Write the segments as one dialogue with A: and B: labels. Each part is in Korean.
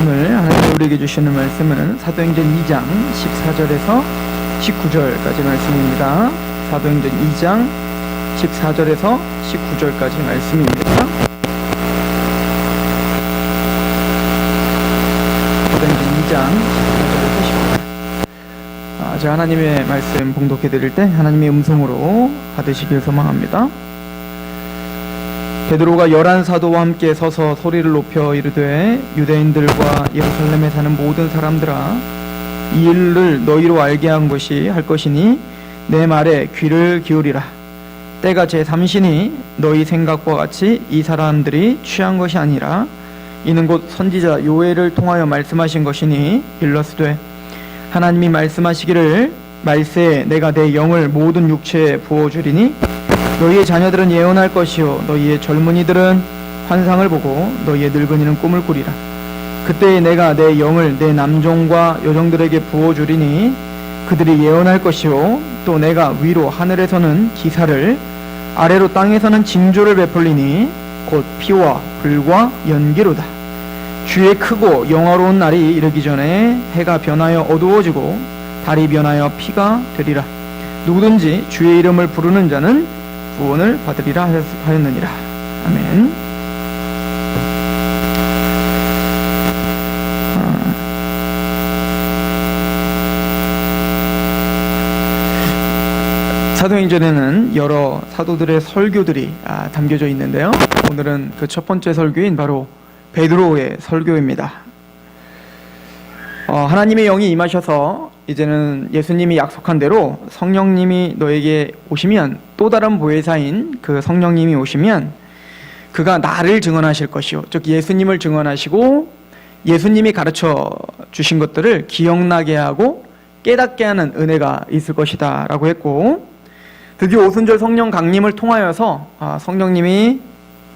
A: 오늘 하나님 우리에게 주시는 말씀은 사도행전 2장 14절에서 19절까지 말씀입니다. 사도행전 2장 14절에서 19절까지 말씀입니다. 사도행전 2장 14절에서 19절. 제가 하나님의 말씀 봉독해 드릴 때 하나님의 음성으로 받으시길 소망합니다. 베드로가 11사도와 함께 서서 소리를 높여 이르되 유대인들과 예루살렘에 사는 모든 사람들아, 이 일을 너희로 알게 할 것이니 내 말에 귀를 기울이라. 때가 제3시니 너희 생각과 같이 이 사람들이 취한 것이 아니라 이는 곧 선지자 요엘을 통하여 말씀하신 것이니 일러스되 하나님이 말씀하시기를 말세에 내가 내 영을 모든 육체에 부어주리니 너희의 자녀들은 예언할 것이요 너희의 젊은이들은 환상을 보고 너희의 늙은이는 꿈을 꾸리라. 그때에 내가 내 영을 내 남종과 여종들에게 부어주리니 그들이 예언할 것이요 또 내가 위로 하늘에서는 기사를 아래로 땅에서는 징조를 베풀리니 곧 피와 불과 연기로다. 주의 크고 영화로운 날이 이르기 전에 해가 변하여 어두워지고 달이 변하여 피가 되리라. 누구든지 주의 이름을 부르는 자는 구원을 받으리라 하였느니라. 아멘. 사도행전에는 여러 사도들의 설교들이 담겨져 있는데요. 오늘은 그 첫 번째 설교인 바로 베드로의 설교입니다. 하나님의 영이 임하셔서 이제는 예수님이 약속한 대로 성령님이 너에게 오시면, 또 다른 보혜사인 그 성령님이 오시면 그가 나를 증언하실 것이요, 즉 예수님을 증언하시고 예수님이 가르쳐 주신 것들을 기억나게 하고 깨닫게 하는 은혜가 있을 것이다 라고 했고, 드디어 오순절 성령 강림을 통하여서 성령님이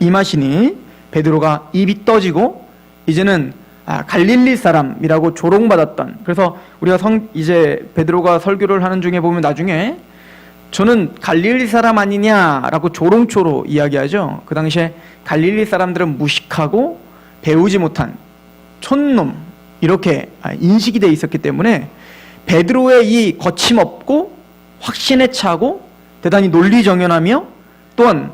A: 임하시니 베드로가 입이 떠지고 이제는 갈릴리 사람이라고 조롱받았던, 그래서 우리가 이제 베드로가 설교를 하는 중에 보면 나중에 저는 갈릴리 사람 아니냐라고 조롱초로 이야기하죠. 그 당시에 갈릴리 사람들은 무식하고 배우지 못한 촌놈, 이렇게 인식이 돼 있었기 때문에 베드로의 이 거침없고 확신에 차고 대단히 논리정연하며 또한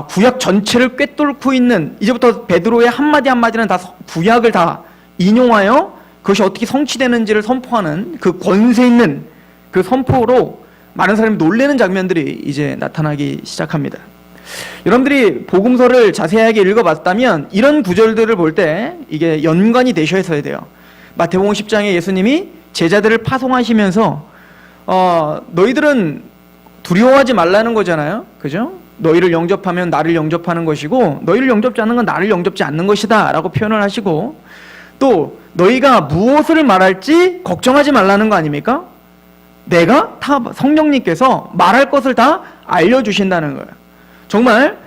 A: 구약 전체를 꿰뚫고 있는, 이제부터 베드로의 한마디 한마디는 다 구약을 다 인용하여 그것이 어떻게 성취되는지를 선포하는 그 권세 있는 그 선포로 많은 사람이 놀라는 장면들이 이제 나타나기 시작합니다. 여러분들이 복음서를 자세하게 읽어봤다면 이런 구절들을 볼 때 이게 연관이 되셔야 돼요. 마태복음 10장에 예수님이 제자들을 파송하시면서 너희들은 두려워하지 말라는 거잖아요. 그죠? 너희를 영접하면 나를 영접하는 것이고 너희를 영접지 않는 건 나를 영접지 않는 것이다 라고 표현을 하시고, 또 너희가 무엇을 말할지 걱정하지 말라는 거 아닙니까? 내가 다 성령님께서 말할 것을 다 알려주신다는 거예요. 정말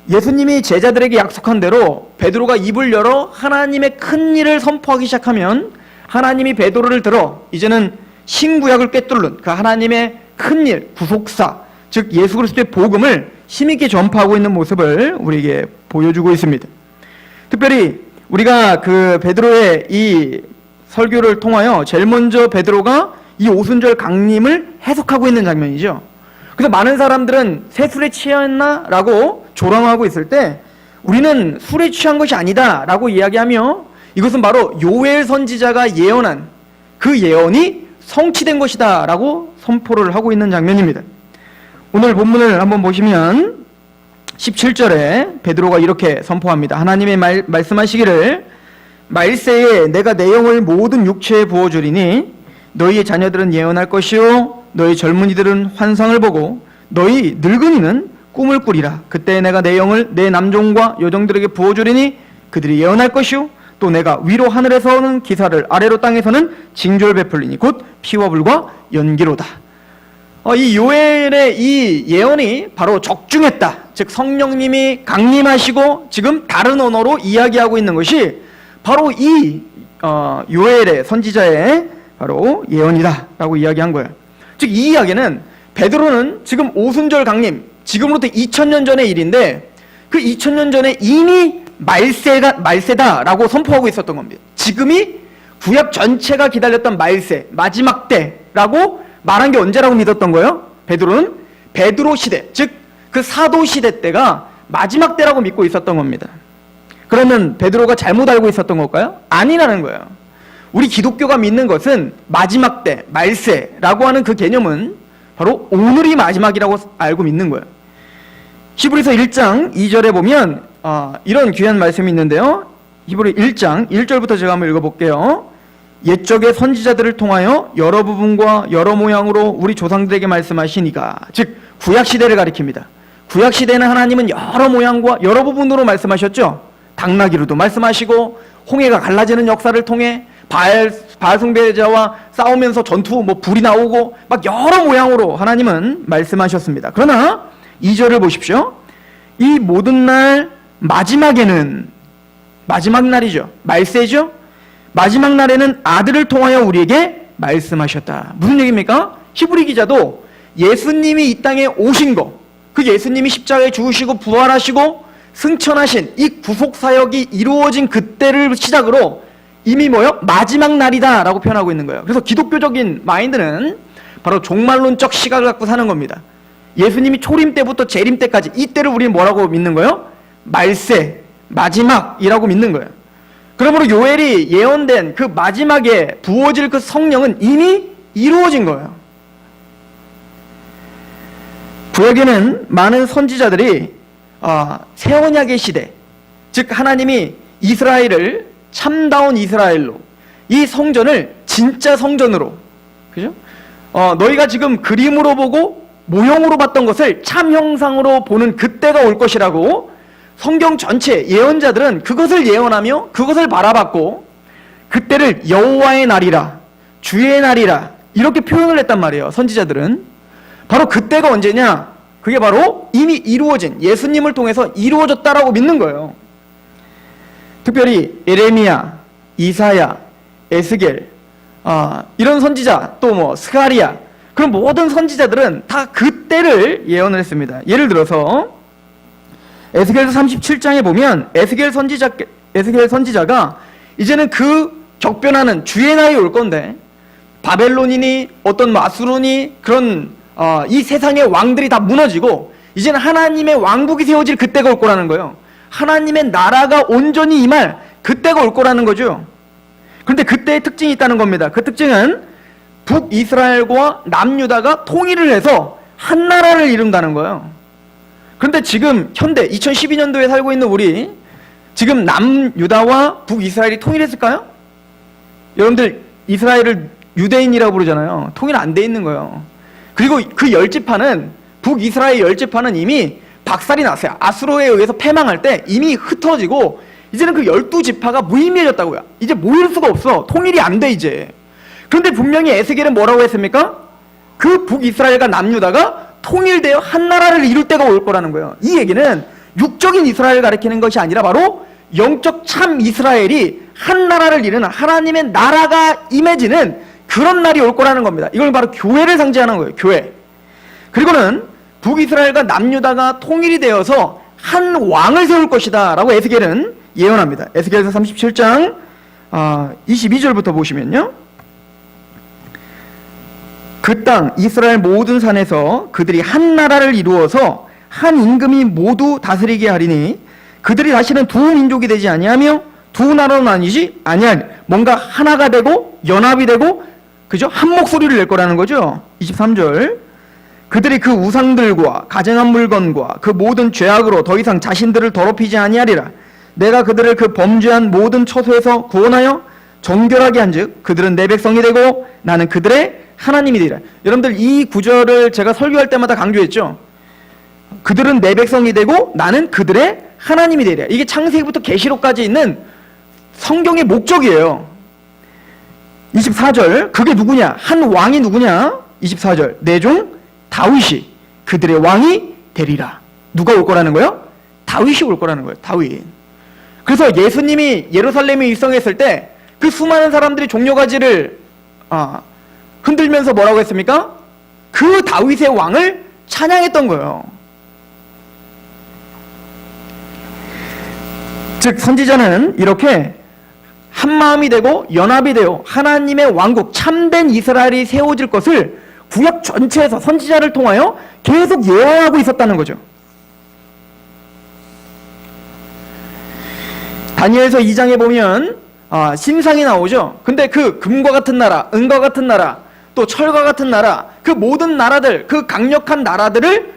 A: 예수님이 제자들에게 약속한 대로 베드로가 입을 열어 하나님의 큰 일을 선포하기 시작하면 하나님이 베드로를 들어 이제는 신구약을 꿰뚫는 그 하나님의 큰 일, 구속사, 즉 예수 그리스도의 복음을 힘있게 전파하고 있는 모습을 우리에게 보여주고 있습니다. 특별히 우리가 그 베드로의 이 설교를 통하여 제일 먼저 베드로가 이 오순절 강림을 해석하고 있는 장면이죠. 그래서 많은 사람들은 새 술에 취했나? 라고 조롱하고 있을 때 우리는 술에 취한 것이 아니다 라고 이야기하며 이것은 바로 요엘 선지자가 예언한 그 예언이 성취된 것이다 라고 선포를 하고 있는 장면입니다. 오늘 본문을 한번 보시면 17절에 베드로가 이렇게 선포합니다. 하나님의 말씀하시기를 말세에 내가 내 영을 모든 육체에 부어주리니 너희의 자녀들은 예언할 것이요 너희 젊은이들은 환상을 보고 너희 늙은이는 꿈을 꾸리라. 그때 내가 내 영을 내 남종과 여종들에게 부어주리니 그들이 예언할 것이요 또 내가 위로 하늘에서는 기사를 아래로 땅에서는 징조를 베풀리니 곧 피와 불과 연기로다. 이 요엘의 이 예언이 바로 적중했다. 즉 성령님이 강림하시고 지금 다른 언어로 이야기하고 있는 것이 바로 이 요엘의 선지자의 바로 예언이다 라고 이야기한 거예요. 즉 이 이야기는 베드로는 지금 오순절 강림, 지금으로부터 2000년 전의 일인데 그 2000년 전에 이미 말세다라고 선포하고 있었던 겁니다. 지금이 구약 전체가 기다렸던 말세, 마지막 때라고 말한 게 언제라고 믿었던 거예요? 베드로는 베드로 시대, 즉 그 사도 시대 때가 마지막 때라고 믿고 있었던 겁니다. 그러면 베드로가 잘못 알고 있었던 걸까요? 아니라는 거예요. 우리 기독교가 믿는 것은 마지막 때, 말세라고 하는 그 개념은 바로 오늘이 마지막이라고 알고 믿는 거예요. 히브리서 1장 2절에 보면 이런 귀한 말씀이 있는데요. 히브리 1장 1절부터 제가 한번 읽어볼게요. 옛적의 선지자들을 통하여 여러 부분과 여러 모양으로 우리 조상들에게 말씀하시니가, 즉 구약시대를 가리킵니다. 구약시대는 하나님은 여러 모양과 여러 부분으로 말씀하셨죠. 당나귀로도 말씀하시고 홍해가 갈라지는 역사를 통해 바알 숭배자와 싸우면서 전투 불이 나오고 막 여러 모양으로 하나님은 말씀하셨습니다. 그러나 2절을 보십시오. 이 모든 날 마지막에는, 마지막 날이죠, 말세죠. 마지막 날에는 아들을 통하여 우리에게 말씀하셨다. 무슨 얘기입니까? 히브리 기자도 예수님이 이 땅에 오신 거, 그 예수님이 십자가에 죽으시고 부활하시고 승천하신 이 구속사역이 이루어진 그때를 시작으로 이미 뭐요? 마지막 날이다 라고 표현하고 있는 거예요. 그래서 기독교적인 마인드는 바로 종말론적 시각을 갖고 사는 겁니다. 예수님이 초림 때부터 재림 때까지 이 때를 우리는 뭐라고 믿는 거예요? 말세, 마지막이라고 믿는 거예요. 그러므로 요엘이 예언된 그 마지막에 부어질 그 성령은 이미 이루어진 거예요. 구약에는 많은 선지자들이 새 언약의 시대, 즉 하나님이 이스라엘을 참다운 이스라엘로, 이 성전을 진짜 성전으로, 그죠? 너희가 지금 그림으로 보고 모형으로 봤던 것을 참 형상으로 보는 그때가 올 것이라고 성경 전체 예언자들은 그것을 예언하며 그것을 바라봤고, 그때를 여호와의 날이라, 주의 날이라 이렇게 표현을 했단 말이에요. 선지자들은. 바로 그때가 언제냐? 그게 바로 이미 이루어진, 예수님을 통해서 이루어졌다라고 믿는 거예요. 특별히 에레미야, 이사야, 에스겔, 이런 선지자, 또 스가리야, 그런 모든 선지자들은 다 그때를 예언을 했습니다. 예를 들어서 에스겔서 37장에 보면 에스겔 선지자가 이제는 그 격변하는 주의 날이 올 건데, 바벨론이니 어떤 아수르니 그런 이 세상의 왕들이 다 무너지고 이제는 하나님의 왕국이 세워질 그때가 올 거라는 거예요. 하나님의 나라가 온전히 임할 그때가 올 거라는 거죠. 그런데 그때의 특징이 있다는 겁니다. 그 특징은 북이스라엘과 남유다가 통일을 해서 한 나라를 이룬다는 거예요. 그런데 지금 현대 2012년도에 살고 있는 우리, 지금 남유다와 북이스라엘이 통일했을까요? 여러분들 이스라엘을 유대인이라고 부르잖아요. 통일 안 돼 있는 거예요. 그리고 그 열지파는, 북이스라엘 열지파는 이미 박살이 났어요. 아수르에 의해서 패망할 때 이미 흩어지고 이제는 그 12지파가 무의미해졌다고요. 이제 모일 수가 없어. 통일이 안 돼 이제. 그런데 분명히 에스겔은 뭐라고 했습니까? 그 북이스라엘과 남유다가 통일되어 한 나라를 이룰 때가 올 거라는 거예요. 이 얘기는 육적인 이스라엘을 가리키는 것이 아니라 바로 영적 참 이스라엘이 한 나라를 이루는, 하나님의 나라가 임해지는 그런 날이 올 거라는 겁니다. 이걸 바로 교회를 상징하는 거예요. 교회. 그리고는 북이스라엘과 남유다가 통일이 되어서 한 왕을 세울 것이다 라고 에스겔은 예언합니다. 에스겔서 37장 22절부터 보시면요, 그 땅 이스라엘 모든 산에서 그들이 한 나라를 이루어서 한 임금이 모두 다스리게 하리니 그들이 다시는 두 민족이 되지 아니하며 두 나라로 나뉘지 아니하리. 뭔가 하나가 되고 연합이 되고, 그죠? 한 목소리를 낼 거라는 거죠. 23절, 그들이 그 우상들과 가증한 물건과 그 모든 죄악으로 더 이상 자신들을 더럽히지 아니하리라. 내가 그들을 그 범죄한 모든 처소에서 구원하여 정결하게 한즉 그들은 내 백성이 되고 나는 그들의 하나님이 되리라. 여러분들 이 구절을 제가 설교할 때마다 강조했죠. 그들은 내 백성이 되고 나는 그들의 하나님이 되리라. 이게 창세기부터 계시록까지 있는 성경의 목적이에요. 24절, 그게 누구냐? 한 왕이 누구냐? 24절, 내 종 다윗이 그들의 왕이 되리라. 누가 올 거라는 거예요? 다윗이 올 거라는 거예요. 다윗. 그래서 예수님이 예루살렘에 입성했을 때 그 수많은 사람들이 종려가지를 흔들면서 뭐라고 했습니까? 그 다윗의 왕을 찬양했던 거예요. 즉 선지자는 이렇게 한마음이 되고 연합이 되어 하나님의 왕국 참된 이스라엘이 세워질 것을 구약 전체에서 선지자를 통하여 계속 예언하고 있었다는 거죠. 다니엘서 2장에 보면 신상이 나오죠. 근데 그 금과 같은 나라, 은과 같은 나라, 또 철과 같은 나라, 그 모든 나라들, 그 강력한 나라들을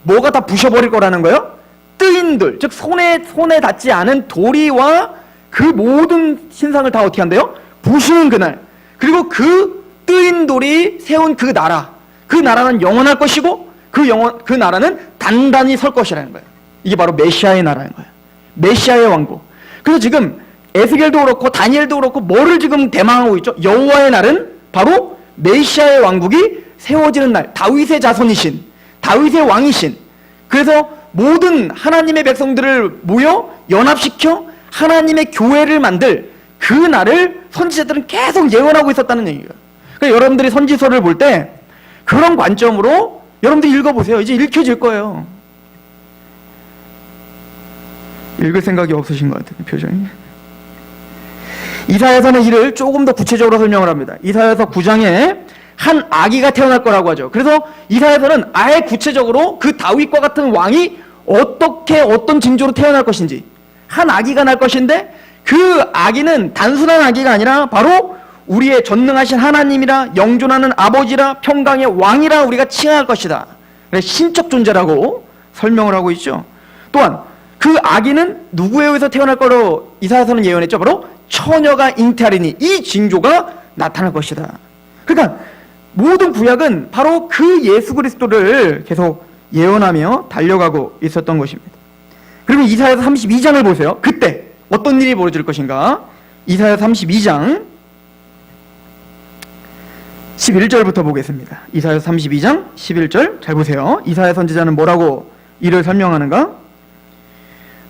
A: 뭐가 다 부셔버릴 거라는 거예요? 뜨인 돌, 즉 손에 닿지 않은 도리와 그 모든 신상을 다 어떻게 한대요? 부수는 그날. 그리고 그 뜨인 돌이 세운 그 나라는 영원할 것이고 그 나라는 단단히 설 것이라는 거예요. 이게 바로 메시아의 나라인 거예요. 메시아의 왕국. 그래서 지금 에스겔도 그렇고 다니엘도 그렇고 뭐를 지금 대망하고 있죠? 여호와의 날은 바로 메시아의 왕국이 세워지는 날, 다윗의 자손이신, 다윗의 왕이신. 그래서 모든 하나님의 백성들을 모여 연합시켜 하나님의 교회를 만들 그 날을 선지자들은 계속 예언하고 있었다는 얘기예요. 그러니까 여러분들이 선지서를 볼 때 그런 관점으로 여러분들이 읽어보세요. 이제 읽혀질 거예요. 읽을 생각이 없으신 것 같아요, 표정이. 이사야서는 이를 조금 더 구체적으로 설명을 합니다. 이사야서 9장에 한 아기가 태어날 거라고 하죠. 그래서 이사야서는 아예 구체적으로 그 다윗과 같은 왕이 어떤 징조로 태어날 것인지, 한 아기가 날 것인데 그 아기는 단순한 아기가 아니라 바로 우리의 전능하신 하나님이라, 영존하는 아버지라, 평강의 왕이라 우리가 칭할 것이다. 신적 존재라고 설명을 하고 있죠. 또한 그 아기는 누구에 의해서 태어날 거로 이사야서는 예언했죠. 바로 처녀가 잉태하리니 이 징조가 나타날 것이다. 그러니까 모든 구약은 바로 그 예수 그리스도를 계속 예언하며 달려가고 있었던 것입니다. 그러면 이사야서 32장을 보세요. 그때 어떤 일이 벌어질 것인가? 이사야서 32장 11절부터 보겠습니다. 이사야서 32장 11절 잘 보세요. 이사야 선지자는 뭐라고 이를 설명하는가?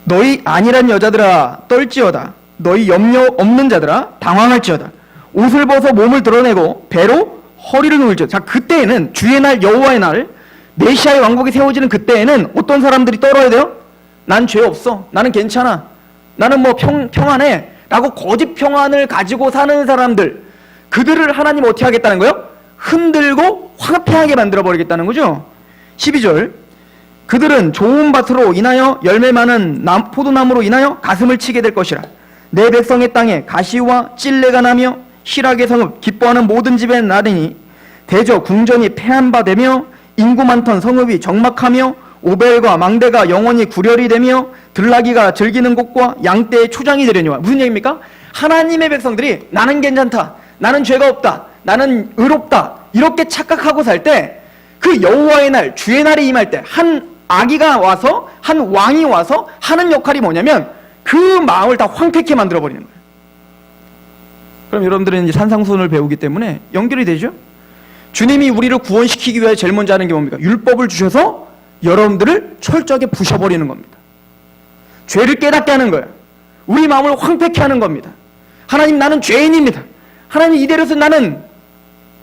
A: 너희 안일한 여자들아 떨지어다. 너희 염려 없는 자들아 당황할지어다. 옷을 벗어 몸을 드러내고 배로 허리를 누울지어다. 자, 그때에는 주의 날, 여호와의 날, 메시아의 왕국이 세워지는 그때에는 어떤 사람들이 떨어야 돼요? 난 죄 없어, 나는 괜찮아, 나는 뭐 평안해 라고 거짓 평안을 가지고 사는 사람들, 그들을 하나님 어떻게 하겠다는 거예요? 흔들고 황폐하게 만들어버리겠다는 거죠. 12절 그들은 좋은 밭으로 인하여 열매 많은 포도나무로 인하여 가슴을 치게 될 것이라. 내 백성의 땅에 가시와 찔레가 나며 희락의 성읍 기뻐하는 모든 집에 나리니 대저 궁전이 패한 바 되며 인구 많던 성읍이 적막하며 오벨과 망대가 영원히 구렬이 되며 들나귀가 즐기는 곳과 양떼의 초장이 되려니와. 무슨 얘기입니까? 하나님의 백성들이 나는 괜찮다, 나는 죄가 없다, 나는 의롭다 이렇게 착각하고 살 때 그 여호와의 날, 주의 날이 임할 때 한 아기가 와서, 한 왕이 와서 하는 역할이 뭐냐면 그 마음을 다 황폐케 만들어버리는 거예요. 그럼 여러분들은 이제 산상수훈을 배우기 때문에 연결이 되죠? 주님이 우리를 구원시키기 위해 제일 먼저 하는 게 뭡니까? 율법을 주셔서 여러분들을 철저하게 부셔버리는 겁니다. 죄를 깨닫게 하는 거예요. 우리 마음을 황폐케 하는 겁니다. 하나님, 나는 죄인입니다. 하나님, 이대로서 나는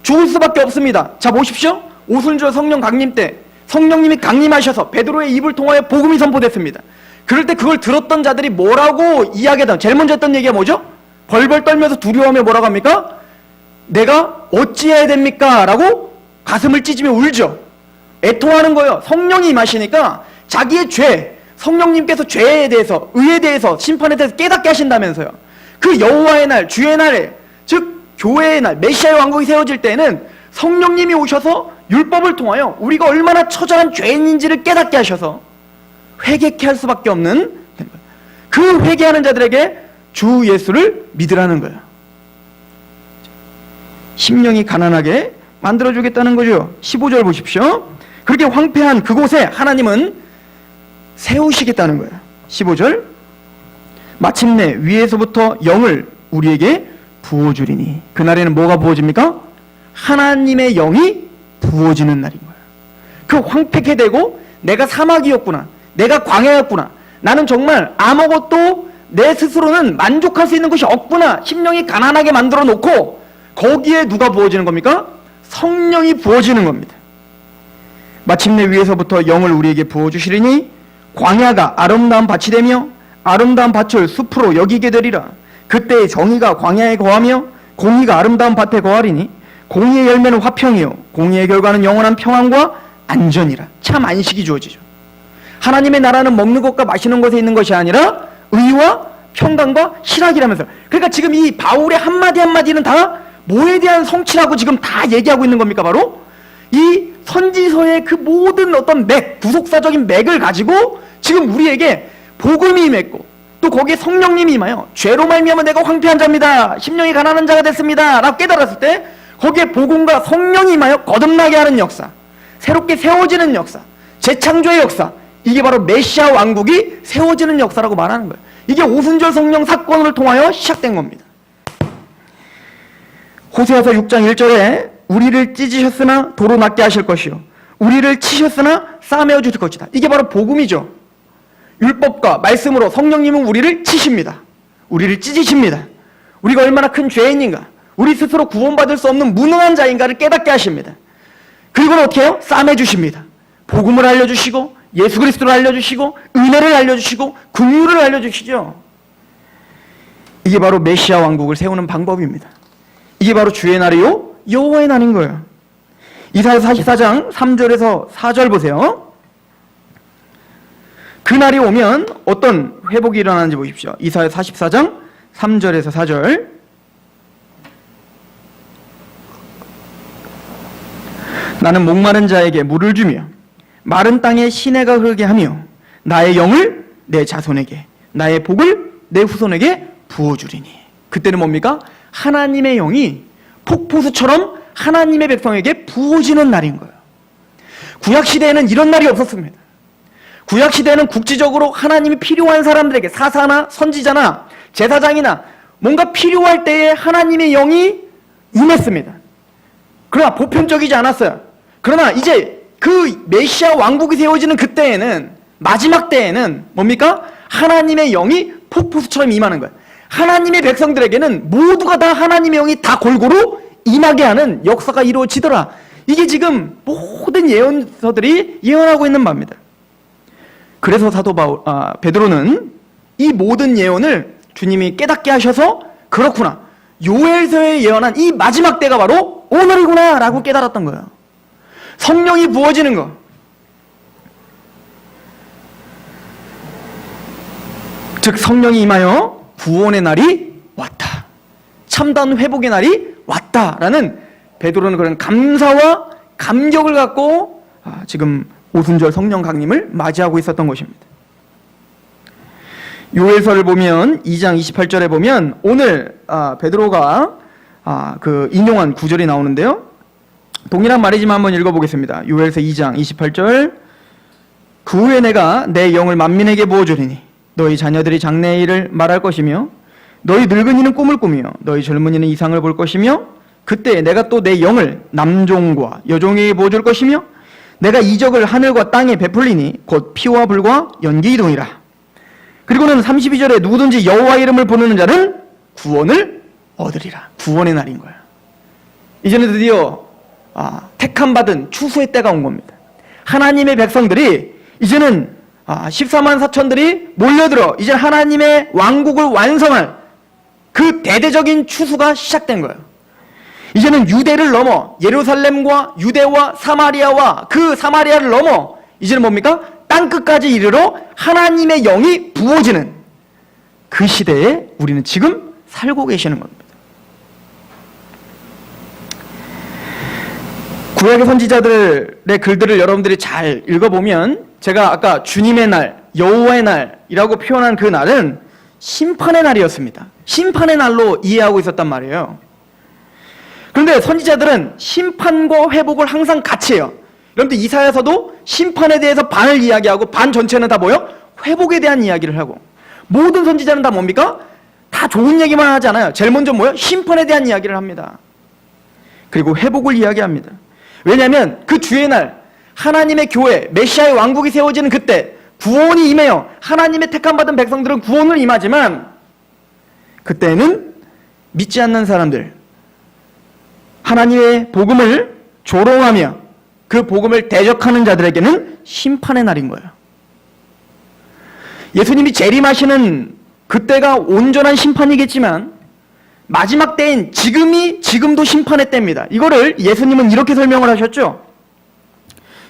A: 죽을 수밖에 없습니다. 자, 보십시오. 오순절 성령 강림 때 성령님이 강림하셔서 베드로의 입을 통하여 복음이 선포됐습니다. 그럴 때 그걸 들었던 자들이 뭐라고 이야기하던, 제일 먼저 했던 얘기가 뭐죠? 벌벌 떨면서 두려워하며 뭐라고 합니까? 내가 어찌해야 됩니까? 라고 가슴을 찢으며 울죠. 애통하는 거예요. 성령이 임하시니까 자기의 죄, 성령님께서 죄에 대해서, 의에 대해서, 심판에 대해서 깨닫게 하신다면서요. 그 여호와의 날, 주의 날에, 즉 교회의 날, 메시아의 왕국이 세워질 때에는 성령님이 오셔서 율법을 통하여 우리가 얼마나 처절한 죄인인지를 깨닫게 하셔서 회개케 할 수밖에 없는, 그 회개하는 자들에게 주 예수를 믿으라는 거예요. 심령이 가난하게 만들어주겠다는 거죠. 15절 보십시오. 그렇게 황폐한 그곳에 하나님은 세우시겠다는 거예요. 15절 마침내 위에서부터 영을 우리에게 부어주리니. 그날에는 뭐가 부어집니까? 하나님의 영이 부어지는 날인 거예요. 그 황폐케 되고 내가 사막이었구나, 내가 광야였구나, 나는 정말 아무것도 내 스스로는 만족할 수 있는 것이 없구나, 심령이 가난하게 만들어 놓고 거기에 누가 부어지는 겁니까? 성령이 부어지는 겁니다. 마침내 위에서부터 영을 우리에게 부어주시리니 광야가 아름다운 밭이 되며 아름다운 밭을 숲으로 여기게 되리라. 그때 정의가 광야에 거하며 공의가 아름다운 밭에 거하리니 공의의 열매는 화평이요 공의의 결과는 영원한 평안과 안전이라. 참 안식이 주어지죠. 하나님의 나라는 먹는 것과 마시는 것에 있는 것이 아니라 의와 평강과 희락이라면서. 그러니까 지금 이 바울의 한마디 한마디는 다 뭐에 대한 성취라고 지금 다 얘기하고 있는 겁니까? 바로 이 선지서의 그 모든 어떤 맥, 구속사적인 맥을 가지고 지금 우리에게 복음이 임했고 또 거기에 성령님이 임하여 죄로 말미암아 내가 황폐한 자입니다. 심령이 가난한 자가 됐습니다. 라고 깨달았을 때 거기에 복음과 성령이 임하여 거듭나게 하는 역사, 새롭게 세워지는 역사, 재창조의 역사, 이게 바로 메시아 왕국이 세워지는 역사라고 말하는 거예요. 이게 오순절 성령 사건을 통하여 시작된 겁니다. 호세아서 6장 1절에 우리를 찢으셨으나 도로 낫게 하실 것이요 우리를 치셨으나 싸매어 주실 것이다. 이게 바로 복음이죠. 율법과 말씀으로 성령님은 우리를 치십니다. 우리를 찢으십니다. 우리가 얼마나 큰 죄인인가, 우리 스스로 구원받을 수 없는 무능한 자인가를 깨닫게 하십니다. 그리고는 어떻게 해요? 싸매 주십니다. 복음을 알려주시고 예수 그리스도를 알려주시고 은혜를 알려주시고 긍휼을 알려주시죠. 이게 바로 메시아 왕국을 세우는 방법입니다. 이게 바로 주의 날이요 여호와의 날인 거예요. 이사야 44장 3절에서 4절 보세요. 그 날이 오면 어떤 회복이 일어나는지 보십시오. 이사야 44장 3절에서 4절. 나는 목마른 자에게 물을 주며 마른 땅에 시내가 흐르게 하며 나의 영을 내 자손에게 나의 복을 내 후손에게 부어주리니. 그때는 뭡니까? 하나님의 영이 폭포수처럼 하나님의 백성에게 부어지는 날인 거예요. 구약시대에는 이런 날이 없었습니다. 구약시대에는 국지적으로 하나님이 필요한 사람들에게 사사나 선지자나 제사장이나 뭔가 필요할 때에 하나님의 영이 임했습니다. 그러나 보편적이지 않았어요. 그러나 이제 그 메시아 왕국이 세워지는 그때에는, 마지막 때에는 뭡니까? 하나님의 영이 폭포수처럼 임하는 거예요. 하나님의 백성들에게는 모두가 다 하나님의 영이 다 골고루 임하게 하는 역사가 이루어지더라. 이게 지금 모든 예언서들이 예언하고 있는 바입니다. 그래서 사도 베드로는 이 모든 예언을 주님이 깨닫게 하셔서 그렇구나, 요엘서에 예언한 이 마지막 때가 바로 오늘이구나 라고 깨달았던 거예요. 성령이 부어지는 거, 즉 성령이 임하여 구원의 날이 왔다, 참다운 회복의 날이 왔다라는 베드로는 그런 감사와 감격을 갖고 지금 오순절 성령 강림을 맞이하고 있었던 것입니다. 요엘서를 보면 2장 28절에 보면 오늘 베드로가 그 인용한 구절이 나오는데요. 동일한 말이지만 한번 읽어보겠습니다. 요엘서 2장 28절. 그 후에 내가 내 영을 만민에게 부어주리니 너희 자녀들이 장래의 일을 말할 것이며 너희 늙은이는 꿈을 꾸며 너희 젊은이는 이상을 볼 것이며 그때 내가 또 내 영을 남종과 여종에게 부어줄 것이며 내가 이적을 하늘과 땅에 베풀리니 곧 피와 불과 연기이동이라. 그리고는 32절에 누구든지 여호와 이름을 부르는 자는 구원을 얻으리라. 구원의 날인 거예요. 이제는 드디어 택함 받은 추수의 때가 온 겁니다. 하나님의 백성들이 이제는 14만 4천들이 몰려들어 이제 하나님의 왕국을 완성할 그 대대적인 추수가 시작된 거예요. 이제는 유대를 넘어 예루살렘과 유대와 사마리아와 그 사마리아를 넘어 이제는 뭡니까? 땅끝까지 이르러 하나님의 영이 부어지는 그 시대에 우리는 지금 살고 계시는 겁니다. 구약의 선지자들의 글들을 여러분들이 잘 읽어보면 제가 아까 주님의 날, 여호와의 날이라고 표현한 그 날은 심판의 날이었습니다. 심판의 날로 이해하고 있었단 말이에요. 그런데 선지자들은 심판과 회복을 항상 같이 해요. 여러분들 이사야서도 심판에 대해서 반을 이야기하고 반 전체는 다 뭐예요? 회복에 대한 이야기를 하고, 모든 선지자는 다 뭡니까? 다 좋은 얘기만 하지 않아요. 제일 먼저 뭐예요? 심판에 대한 이야기를 합니다. 그리고 회복을 이야기합니다. 왜냐하면 그 주의 날 하나님의 교회, 메시아의 왕국이 세워지는 그때 구원이 임해요. 하나님의 택함받은 백성들은 구원을 임하지만 그때는 믿지 않는 사람들, 하나님의 복음을 조롱하며 그 복음을 대적하는 자들에게는 심판의 날인 거예요. 예수님이 재림하시는 그때가 온전한 심판이겠지만 마지막 때인 지금도 심판의 때입니다. 이거를 예수님은 이렇게 설명을 하셨죠.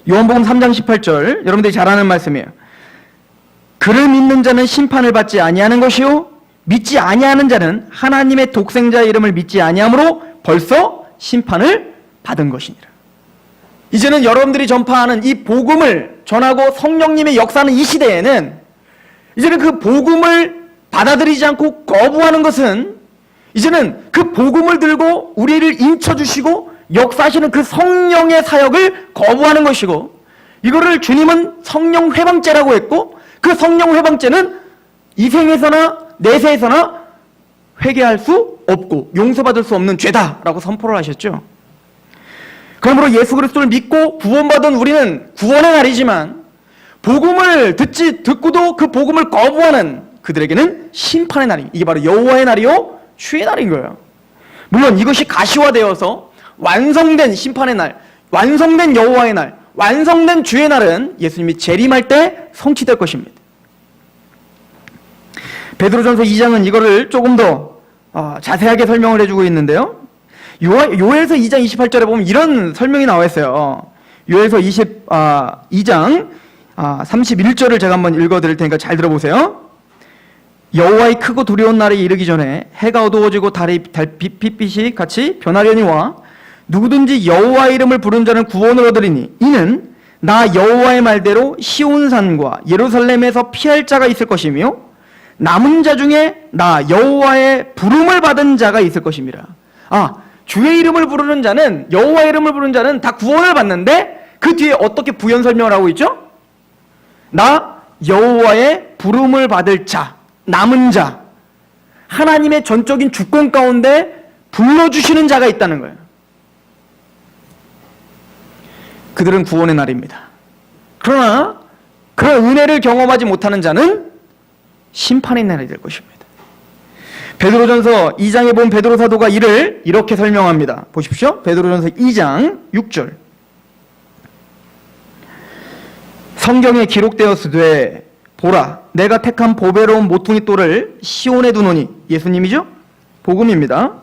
A: 요한복음 3장 18절, 여러분들이 잘 아는 말씀이에요. 그를 믿는 자는 심판을 받지 아니하는 것이요 믿지 아니하는 자는 하나님의 독생자의 이름을 믿지 아니하므로 벌써 심판을 받은 것이니라. 이제는 여러분들이 전파하는 이 복음을 전하고 성령님의 역사하는 이 시대에는 이제는 그 복음을 받아들이지 않고 거부하는 것은 이제는 그 복음을 들고 우리를 인쳐주시고 역사하시는 그 성령의 사역을 거부하는 것이고, 이거를 주님은 성령 회방죄라고 했고, 그 성령 회방죄는 이 생에서나 내세에서나 회개할 수 없고 용서받을 수 없는 죄다라고 선포를 하셨죠. 그러므로 예수 그리스도를 믿고 구원받은 우리는 구원의 날이지만, 복음을 듣고도 그 복음을 거부하는 그들에게는 심판의 날입니다. 이게 바로 여호와의 날이요 주의 날인 거예요. 물론 이것이 가시화되어서 완성된 심판의 날, 완성된 여호와의 날, 완성된 주의 날은 예수님이 재림할 때 성취될 것입니다. 베드로전서 2장은 이거를 조금 더 자세하게 설명을 해주고 있는데요. 요엘서 2장 28절에 보면 이런 설명이 나와 있어요. 요엘서 2장 31절을 제가 한번 읽어드릴 테니까 잘 들어보세요. 여호와의 크고 두려운 날에 이르기 전에 해가 어두워지고 달빛이 같이 변하려니와 누구든지 여호와의 이름을 부른 자는 구원을 얻으리니 이는 나 여호와의 말대로 시온산과 예루살렘에서 피할 자가 있을 것이며 남은 자 중에 나 여호와의 부름을 받은 자가 있을 것임이라. 주의 이름을 부르는 자는, 여호와의 이름을 부르는 자는 다 구원을 받는데 그 뒤에 어떻게 부연 설명을 하고 있죠? 나 여호와의 부름을 받을 자, 남은 자, 하나님의 전적인 주권 가운데 불러주시는 자가 있다는 거예요. 그들은 구원의 날입니다. 그러나 그런 은혜를 경험하지 못하는 자는 심판의 날이 될 것입니다. 베드로전서 2장에 본 베드로 사도가 이를 이렇게 설명합니다. 보십시오. 베드로전서 2장 6절. 성경에 기록되었으되 보라 내가 택한 보배로운 모퉁이 돌을 시온에 두노니, 예수님이죠? 복음입니다.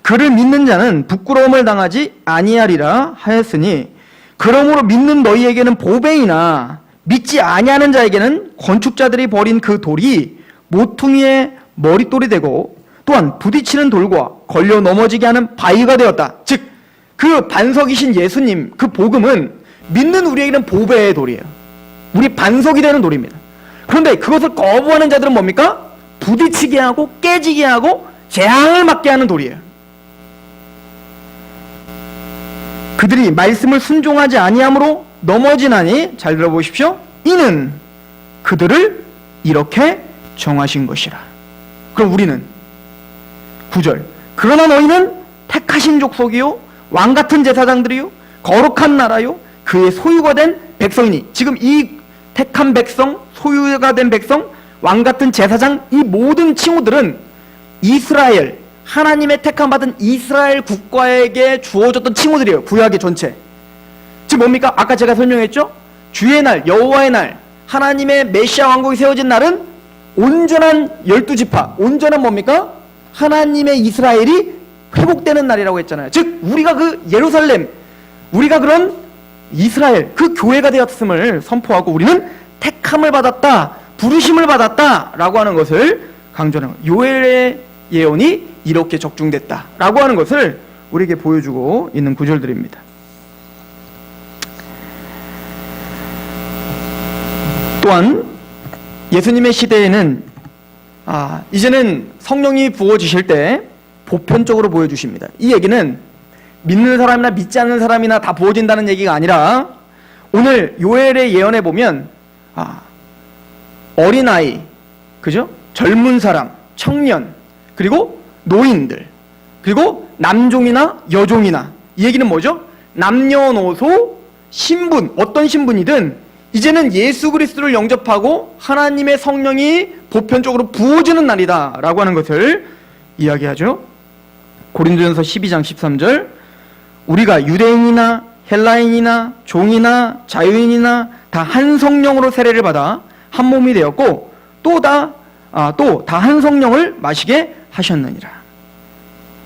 A: 그를 믿는 자는 부끄러움을 당하지 아니하리라 하였으니 그러므로 믿는 너희에게는 보배이나 믿지 아니하는 자에게는 건축자들이 버린 그 돌이 모퉁이의 머릿돌이 되고 또한 부딪히는 돌과 걸려 넘어지게 하는 바위가 되었다. 즉 그 반석이신 예수님, 그 복음은 믿는 우리에게는 보배의 돌이에요. 우리 반석이 되는 돌입니다. 그런데 그것을 거부하는 자들은 뭡니까? 부딪히게 하고 깨지게 하고 재앙을 맞게 하는 돌이에요. 그들이 말씀을 순종하지 아니함으로 넘어지나니, 잘 들어보십시오. 이는 그들을 이렇게 정하신 것이라. 그럼 우리는 9절. 그러나 너희는 택하신 족속이요 왕같은 제사장들이요 거룩한 나라요 그의 소유가 된 백성이니. 지금 이 택한 백성, 소유가 된 백성, 왕같은 제사장, 이 모든 칭호들은 이스라엘, 하나님의 택함받은 이스라엘 국가에게 주어졌던 칭호들이에요. 구약의 전체. 즉 뭡니까? 아까 제가 설명했죠? 주의 날, 여호와의 날, 하나님의 메시아 왕국이 세워진 날은 온전한 12지파, 온전한 뭡니까? 하나님의 이스라엘이 회복되는 날이라고 했잖아요. 즉 우리가 그 예루살렘, 우리가 그런 이스라엘, 그 교회가 되었음을 선포하고 우리는 택함을 받았다, 부르심을 받았다 라고 하는 것을 강조하는 거예요. 요엘의 예언이 이렇게 적중됐다 라고 하는 것을 우리에게 보여주고 있는 구절들입니다. 또한 예수님의 시대에는 이제는 성령이 부어주실 때 보편적으로 보여주십니다. 이 얘기는 믿는 사람이나 믿지 않는 사람이나 다 부어진다는 얘기가 아니라, 오늘 요엘의 예언에 보면 어린아이, 그죠? 젊은 사람, 청년, 그리고 노인들, 그리고 남종이나 여종이나, 이 얘기는 뭐죠? 남녀노소, 신분, 어떤 신분이든 이제는 예수 그리스도를 영접하고 하나님의 성령이 보편적으로 부어지는 날이다 라고 하는 것을 이야기하죠. 고린도전서 12장 13절. 우리가 유대인이나 헬라인이나 종이나 자유인이나 다 한 성령으로 세례를 받아 한 몸이 되었고, 또 또 다 한 성령을 마시게 하셨느니라.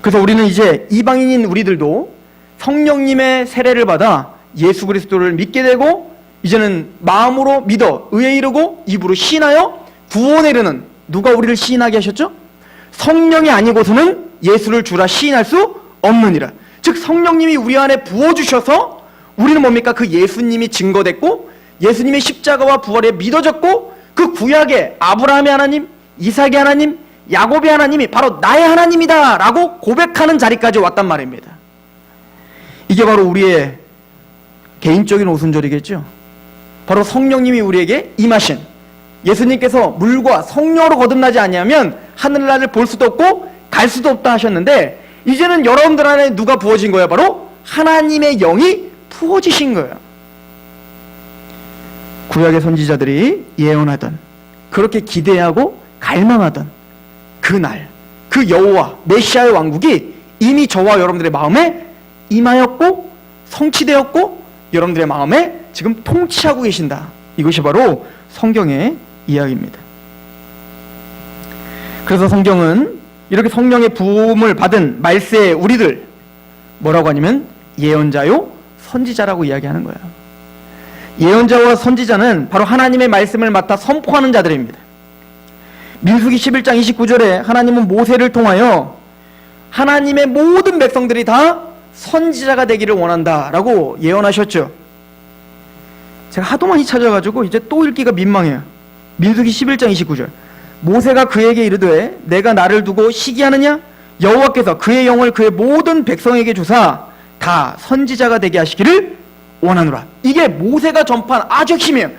A: 그래서 우리는 이제 이방인인 우리들도 성령님의 세례를 받아 예수 그리스도를 믿게 되고, 이제는 마음으로 믿어 의에 이르고 입으로 시인하여 구원에 이르는, 누가 우리를 시인하게 하셨죠? 성령이 아니고서는 예수를 주라 시인할 수 없느니라. 즉 성령님이 우리 안에 부어주셔서 우리는 뭡니까? 그 예수님이 증거됐고 예수님의 십자가와 부활에 믿어졌고, 그 구약의 아브라함의 하나님, 이삭의 하나님, 야곱의 하나님이 바로 나의 하나님이다 라고 고백하는 자리까지 왔단 말입니다. 이게 바로 우리의 개인적인 오순절이겠죠. 바로 성령님이 우리에게 임하신, 예수님께서 물과 성령으로 거듭나지 아니하면 하늘나라를 볼 수도 없고 갈 수도 없다 하셨는데, 이제는 여러분들 안에 누가 부어진 거예요? 바로 하나님의 영이 부어지신 거예요. 구약의 선지자들이 예언하던, 그렇게 기대하고 갈망하던 그날, 그 여호와 메시아의 왕국이 이미 저와 여러분들의 마음에 임하였고 성취되었고 여러분들의 마음에 지금 통치하고 계신다. 이것이 바로 성경의 이야기입니다. 그래서 성경은 이렇게 성령의 부음을 받은 말세의 우리들 뭐라고 하냐면 예언자요 선지자라고 이야기하는 거예요. 예언자와 선지자는 바로 하나님의 말씀을 맡아 선포하는 자들입니다. 민수기 11장 29절에 하나님은 모세를 통하여 하나님의 모든 백성들이 다 선지자가 되기를 원한다라고 예언하셨죠. 제가 하도 많이 찾아가지고 이제 또 읽기가 민망해요. 민수기 11장 29절, 모세가 그에게 이르되 내가 나를 두고 시기하느냐? 여호와께서 그의 영을 그의 모든 백성에게 주사 다 선지자가 되게 하시기를 원하노라. 이게 모세가 전파한 아주 핵심이에요.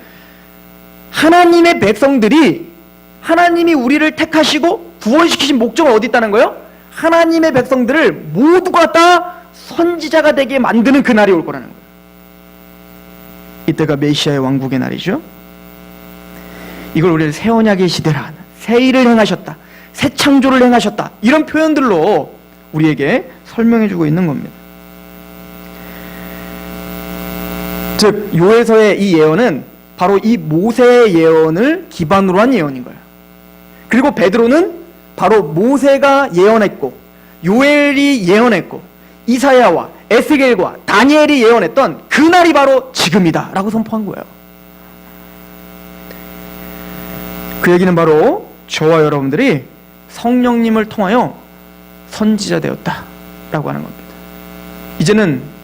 A: 하나님의 백성들이, 하나님이 우리를 택하시고 구원시키신 목적은 어디 있다는 거예요? 하나님의 백성들을 모두가 다 선지자가 되게 만드는 그날이 올 거라는 거예요. 이때가 메시아의 왕국의 날이죠. 이걸 우리는 새 언약의 시대라, 새 일을 행하셨다, 새 창조를 행하셨다, 이런 표현들로 우리에게 설명해주고 있는 겁니다. 즉 요엘서의 이 예언은 바로 이 모세의 예언을 기반으로 한 예언인 거예요. 그리고 베드로는 바로 모세가 예언했고 요엘이 예언했고 이사야와 에스겔과 다니엘이 예언했던 그날이 바로 지금이다 라고 선포한 거예요. 그 얘기는 바로 저와 여러분들이 성령님을 통하여 선지자 되었다 라고 하는 겁니다. 이제는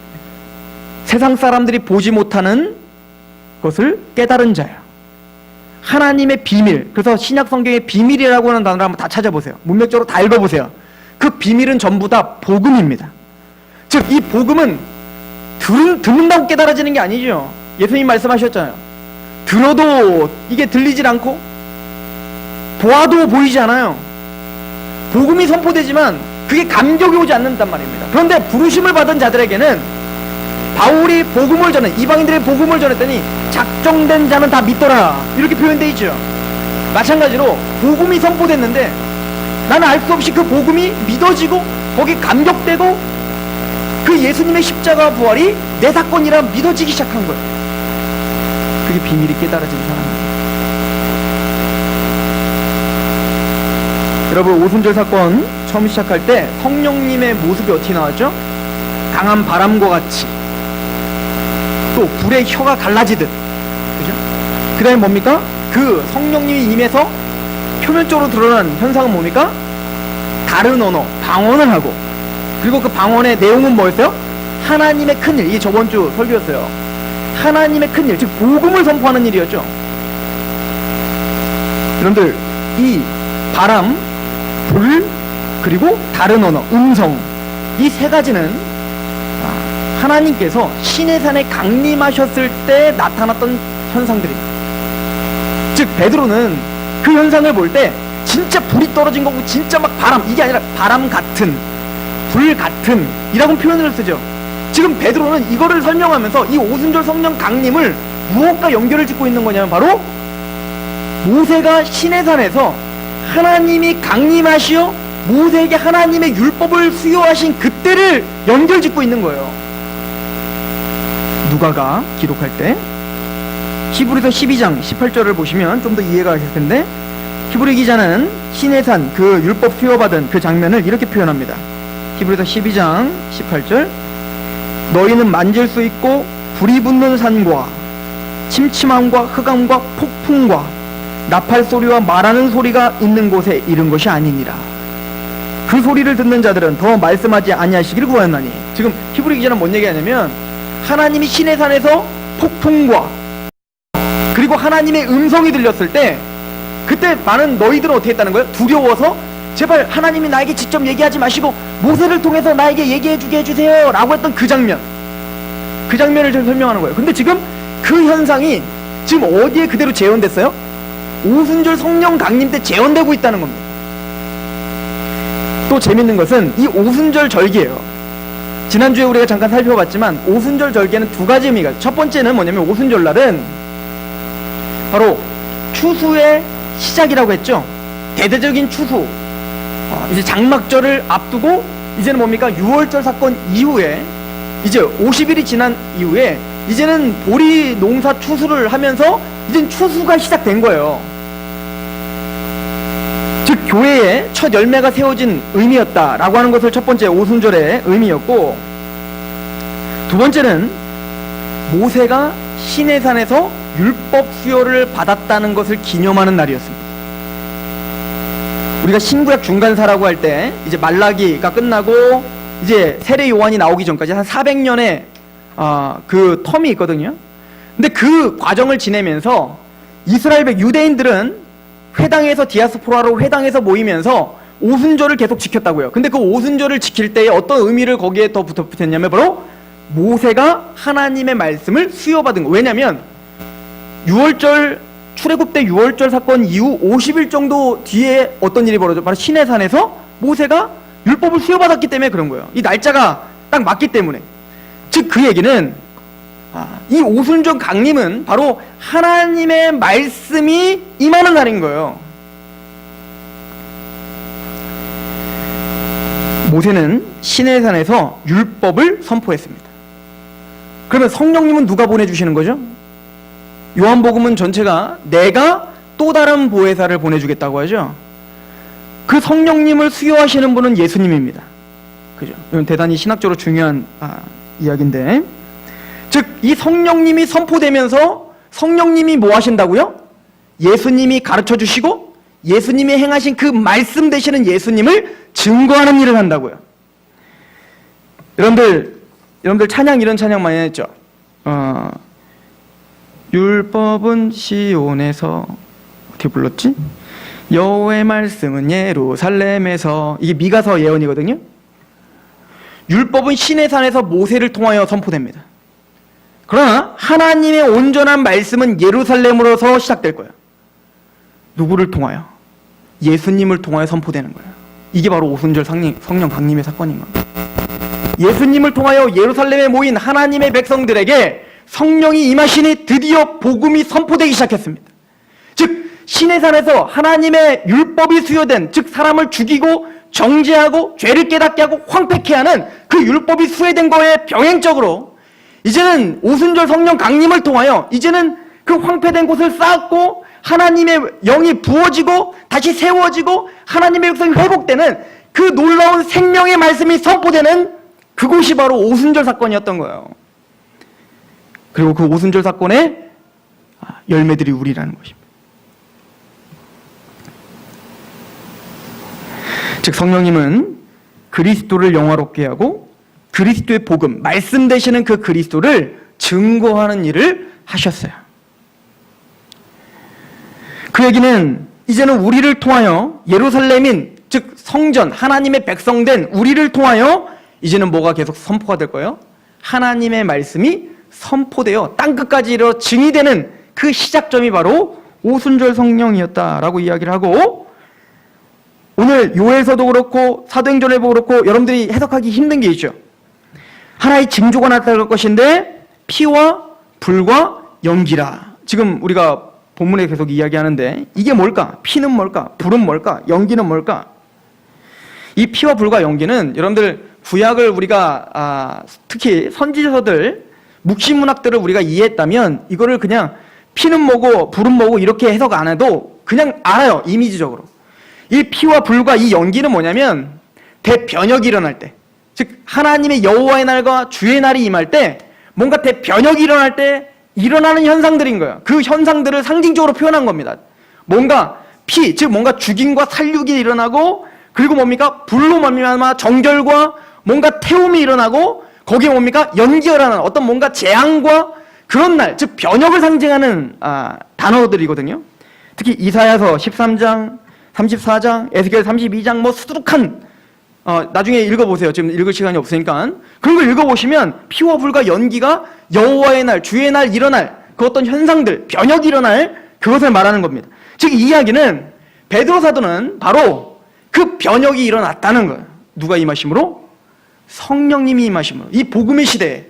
A: 세상 사람들이 보지 못하는 것을 깨달은 자야, 하나님의 비밀, 그래서 신약 성경의 비밀이라고 하는 단어를 한번 다 찾아보세요. 문맥적으로 다 읽어보세요. 그 비밀은 전부 다 복음입니다. 즉 이 복음은 듣는다고 깨달아지는 게 아니죠. 예수님 말씀하셨잖아요. 들어도 이게 들리질 않고 보아도 보이지 않아요. 복음이 선포되지만 그게 감격이 오지 않는단 말입니다. 그런데 부르심을 받은 자들에게는 바울이 복음을 전해, 이방인들의 복음을 전했더니 작정된 자는 다 믿더라 이렇게 표현되어 있죠. 마찬가지로 복음이 선포됐는데 나는 알 수 없이 그 복음이 믿어지고 거기 감격되고 그 예수님의 십자가 부활이 내 사건이라 믿어지기 시작한 거예요. 그게 비밀이 깨달아진 사람입니다. 여러분, 오순절 사건 처음 시작할 때 성령님의 모습이 어떻게 나왔죠? 강한 바람과 같이, 또 불의 혀가 갈라지듯, 그죠? 그 다음에 뭡니까? 그 성령님이 임해서 표면적으로 드러난 현상은 뭡니까? 다른 언어, 방언을 하고, 그리고 그 방언의 내용은 뭐였어요? 하나님의 큰일, 이게 저번주 설교였어요. 하나님의 큰일, 즉 복음을 선포하는 일이었죠. 여러분들, 이 바람, 불, 그리고 다른 언어, 음성, 이 세 가지는 하나님께서 시내산에 강림하셨을 때 나타났던 현상들입니다. 즉 베드로는 그 현상을 볼 때 진짜 불이 떨어진 거고 진짜 막 바람, 이게 아니라 바람 같은, 불 같은 이라고 표현을 쓰죠. 지금 베드로는 이거를 설명하면서 이 오순절 성령 강림을 무엇과 연결을 짓고 있는 거냐면 바로 모세가 시내산에서 하나님이 강림하시어 모세에게 하나님의 율법을 수여하신 그때를 연결 짓고 있는 거예요. 누가가 기록할 때 히브리서 12장 18절을 보시면 좀 더 이해가 가실 텐데, 히브리 기자는 시내산 그 율법 수여받은 그 장면을 이렇게 표현합니다. 히브리서 12장 18절, 너희는 만질 수 있고 불이 붙는 산과 침침함과 흑암과 폭풍과 나팔 소리와 말하는 소리가 있는 곳에 이른 것이 아니니라. 그 소리를 듣는 자들은 더 말씀하지 아니하시기를 구하였나니. 지금 히브리 기자는 뭔 얘기하냐면, 하나님이 시내산에서 폭풍과 그리고 하나님의 음성이 들렸을 때, 그때 많은 너희들은 어떻게 했다는 거예요? 두려워서 제발 하나님이 나에게 직접 얘기하지 마시고 모세를 통해서 나에게 얘기해주게 해주세요 라고 했던 그 장면, 그 장면을 지금 설명하는 거예요. 근데 지금 그 현상이 지금 어디에 그대로 재현됐어요? 오순절 성령 강림 때 재현되고 있다는 겁니다. 또 재밌는 것은 이 오순절 절기예요. 지난주에 우리가 잠깐 살펴봤지만 오순절 절기에는 두 가지 의미가, 첫 번째는 뭐냐면 오순절날은 바로 추수의 시작이라고 했죠. 대대적인 추수, 이제 장막절을 앞두고 이제는 뭡니까? 6월절 사건 이후에 이제 50일이 지난 이후에 이제는 보리 농사 추수를 하면서 이젠 추수가 시작된 거예요. 즉 교회의 첫 열매가 세워진 의미였다라고 하는 것을 첫 번째 오순절의 의미였고, 두 번째는 모세가 시내산에서 율법 수여를 받았다는 것을 기념하는 날이었습니다. 우리가 신구약 중간사라고 할 때 이제 말라기가 끝나고 이제 세례 요한이 나오기 전까지 한 400년의 그 텀이 있거든요. 근데 그 과정을 지내면서 이스라엘 유대인들은 회당에서 디아스포라로 회당에서 모이면서 오순절을 계속 지켰다고요. 근데 그 오순절을 지킬 때에 어떤 의미를 거기에 더 붙였냐면 바로 모세가 하나님의 말씀을 수여받은 거. 왜냐면 6월절 출애굽 때 6월절 사건 이후 50일 정도 뒤에 어떤 일이 벌어져? 바로 시내산에서 모세가 율법을 수여받았기 때문에 그런 거예요. 이 날짜가 딱 맞기 때문에. 즉 그 얘기는 이 오순절 강림은 바로 하나님의 말씀이 임하는 날인 거예요. 모세는 시내산에서 율법을 선포했습니다. 그러면 성령님은 누가 보내주시는 거죠? 요한복음은 전체가 내가 또 다른 보혜사를 보내주겠다고 하죠. 그 성령님을 수여하시는 분은 예수님입니다. 그죠? 이건 대단히 신학적으로 중요한 이야기인데, 즉 이 성령님이 선포되면서 성령님이 뭐 하신다고요? 예수님이 가르쳐 주시고 예수님이 행하신 그 말씀 되시는 예수님을 증거하는 일을 한다고요. 여러분들 찬양, 이런 찬양 많이 했죠. 율법은 시온에서, 어떻게 불렀지? 여호와의 말씀은 예루살렘에서. 이게 미가서 예언이거든요. 율법은 시내산에서 모세를 통하여 선포됩니다. 그러나 하나님의 온전한 말씀은 예루살렘으로서 시작될 거예요. 누구를 통하여? 예수님을 통하여 선포되는 거예요. 이게 바로 오순절 성령 강림의 사건인 겁니다. 예수님을 통하여 예루살렘에 모인 하나님의 백성들에게 성령이 임하시니 드디어 복음이 선포되기 시작했습니다. 즉 시내산에서 하나님의 율법이 수여된, 즉 사람을 죽이고 정죄하고 죄를 깨닫게 하고 황폐케 하는 그 율법이 수여된 거에 병행적으로 이제는 오순절 성령 강림을 통하여 이제는 그 황폐된 곳을 쌓고 하나님의 영이 부어지고 다시 세워지고 하나님의 백성이 회복되는 그 놀라운 생명의 말씀이 선포되는 그곳이 바로 오순절 사건이었던 거예요. 그리고 그 오순절 사건의 열매들이 우리라는 것입니다. 즉 성령님은 그리스도를 영화롭게 하고 그리스도의 복음, 말씀 되시는 그 그리스도를 증거하는 일을 하셨어요. 그 얘기는 이제는 우리를 통하여 예루살렘인, 즉 성전, 하나님의 백성된 우리를 통하여 이제는 뭐가 계속 선포가 될 거예요? 하나님의 말씀이 선포되어 땅끝까지 이르러 증이 되는 그 시작점이 바로 오순절 성령이었다라고 이야기를 하고, 오늘 요엘서도 그렇고 사도행전에도 그렇고 여러분들이 해석하기 힘든 게 있죠. 하나의 징조가 나타날 것인데 피와 불과 연기라. 지금 우리가 본문에 계속 이야기하는데 이게 뭘까? 피는 뭘까? 불은 뭘까? 연기는 뭘까? 이 피와 불과 연기는 여러분들 구약을 우리가 특히 선지서들, 묵시문학들을 우리가 이해했다면 이거를 그냥 피는 뭐고 불은 뭐고 이렇게 해석 안 해도 그냥 알아요. 이미지적으로. 이 피와 불과 이 연기는 뭐냐면 대변혁이 일어날 때, 즉 하나님의 여호와의 날과 주의 날이 임할 때 뭔가 대변혁이 일어날 때 일어나는 현상들인 거예요. 그 현상들을 상징적으로 표현한 겁니다. 뭔가 피, 즉 뭔가 죽임과 살육이 일어나고, 그리고 뭡니까? 불로 말미암아 정결과 뭔가 태움이 일어나고, 거기에 뭡니까? 연기가 일어나는 어떤 뭔가 재앙과 그런 날, 즉 변혁을 상징하는 단어들이거든요. 특히 이사야서 13장, 34장, 에스겔 32장 뭐 수두룩한 나중에 읽어보세요. 지금 읽을 시간이 없으니까. 그런 걸 읽어보시면 피와 불과 연기가 여호와의 날, 주의 날 일어날 그 어떤 현상들, 변혁이 일어날 그것을 말하는 겁니다. 즉 이 이야기는 베드로 사도는 바로 그 변혁이 일어났다는 거예요. 누가 임하심으로? 성령님이 임하심으로. 이 복음의 시대에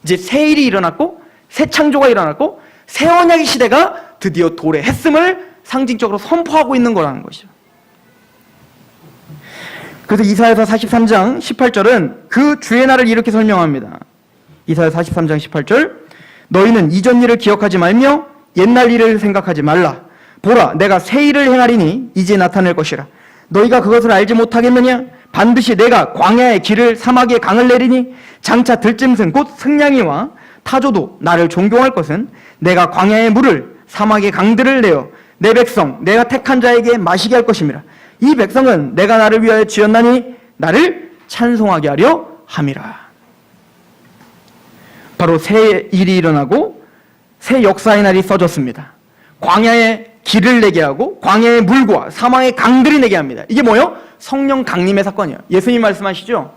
A: 이제 새 일이 일어났고 새 창조가 일어났고 새 언약의 시대가 드디어 도래했음을 상징적으로 선포하고 있는 거라는 것이죠. 그래서 이사야서 43장 18절은 그 주의 날을 이렇게 설명합니다. 이사야 43장 18절, 너희는 이전 일을 기억하지 말며 옛날 일을 생각하지 말라. 보라, 내가 새 일을 행하리니 이제 나타낼 것이라. 너희가 그것을 알지 못하겠느냐? 반드시 내가 광야의 길을 사막의 강을 내리니 장차 들짐승 곧 승냥이와 타조도 나를 존경할 것은 내가 광야의 물을 사막의 강들을 내어 내 백성 내가 택한 자에게 마시게 할 것임이라. 이 백성은 내가 나를 위하여 지었나니 나를 찬송하게 하려 함이라. 바로 새 일이 일어나고 새 역사의 날이 써졌습니다. 광야의 길을 내게 하고 광야의 물과 사막의 강들이 내게 합니다. 이게 뭐예요? 성령 강림의 사건이에요. 예수님 말씀하시죠?